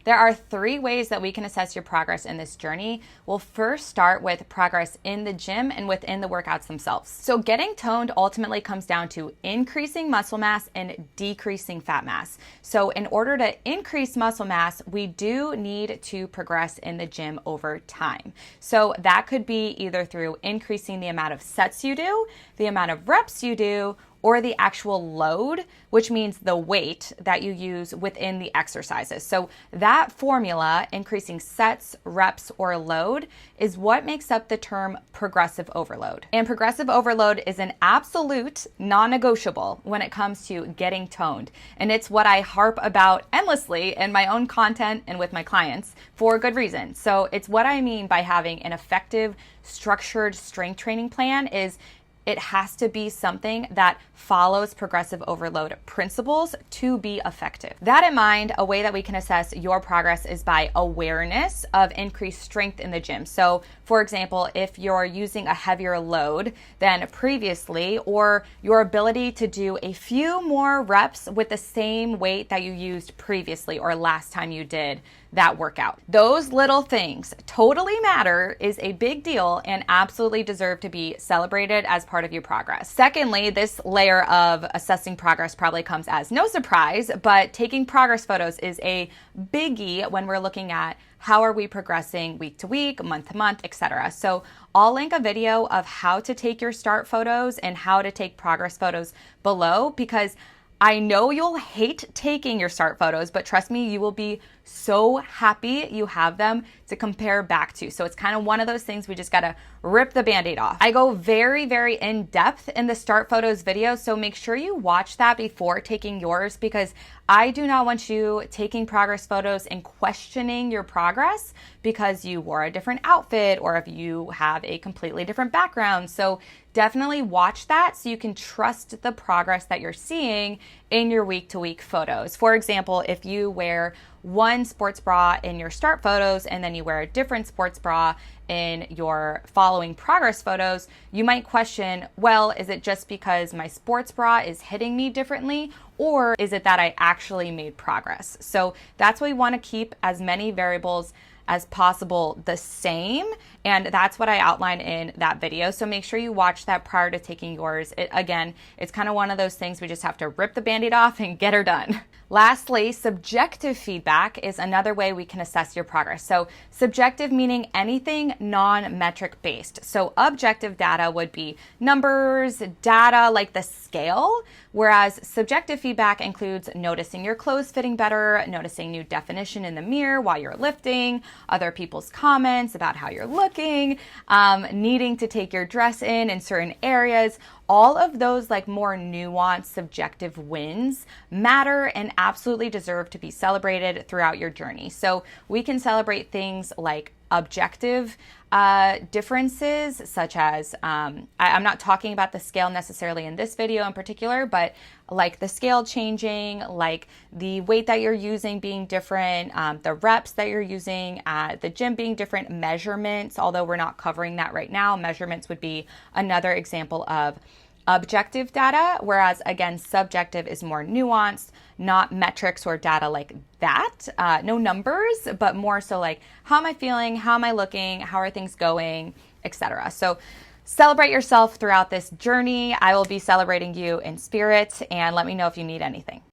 There are 3 ways that we can assess your progress in this journey. We'll first start with progress in the gym and within the workouts themselves. So getting toned ultimately comes down to increasing muscle mass and decreasing fat mass. So in order to increase muscle mass, we do need to progress in the gym over time. So that could be either through increasing the amount of sets you do, the amount of reps you do, or the actual load, which means the weight that you use within the exercises. So that formula, increasing sets, reps, or load, is what makes up the term progressive overload. And progressive overload is an absolute non-negotiable when it comes to getting toned. And it's what I harp about endlessly in my own content and with my clients for good reason. So it's what I mean by having an effective, structured strength training plan is it has to be something that follows progressive overload principles to be effective. That in mind, a way that we can assess your progress is by awareness of increased strength in the gym. So for example, if you're using a heavier load than previously, or your ability to do a few more reps with the same weight that you used previously or last time you did that workout. Those little things totally matter, is a big deal, and absolutely deserve to be celebrated as part of your progress. Secondly, this layer of assessing progress probably comes as no surprise, but taking progress photos is a biggie when we're looking at how are we progressing week to week, month to month, etc. So I'll link a video of how to take your start photos and how to take progress photos below, because I know you'll hate taking your start photos, but trust me, you will be so happy you have them to compare back to. So it's kind of one of those things we just gotta rip the Band-Aid off. I go very, very in depth in the start photos video, so make sure you watch that before taking yours, because I do not want you taking progress photos and questioning your progress because you wore a different outfit or if you have a completely different background. So definitely watch that so you can trust the progress that you're seeing in your week-to-week photos. For example, if you wear one sports bra in your start photos and then you wear a different sports bra in your following progress photos, you might question, well, is it just because my sports bra is hitting me differently, or is it that I actually made progress? So that's why we want to keep as many variables as possible the same, and that's what I outlined in that video. So make sure you watch that prior to taking yours. Again, it's kind of one of those things we just have to rip the Band-Aid off and get her done. Lastly, subjective feedback is another way we can assess your progress. So subjective meaning anything non-metric based. So objective data would be numbers, data like the scale, whereas subjective feedback includes noticing your clothes fitting better, noticing new definition in the mirror while you're lifting, other people's comments about how you're looking, needing to take your dress in certain areas. All of those like more nuanced subjective wins matter and absolutely deserve to be celebrated throughout your journey. So we can celebrate things like objective differences, such as, I'm not talking about the scale necessarily in this video in particular, but like the scale changing, like the weight that you're using being different, the reps that you're using at the gym being different, measurements, although we're not covering that right now. Measurements would be another example of objective data, whereas again, subjective is more nuanced, not metrics or data like that, no numbers, but more so like, how am I feeling? How am I looking? How are things going, etc. So celebrate yourself throughout this journey. I will be celebrating you in spirit, and let me know if you need anything.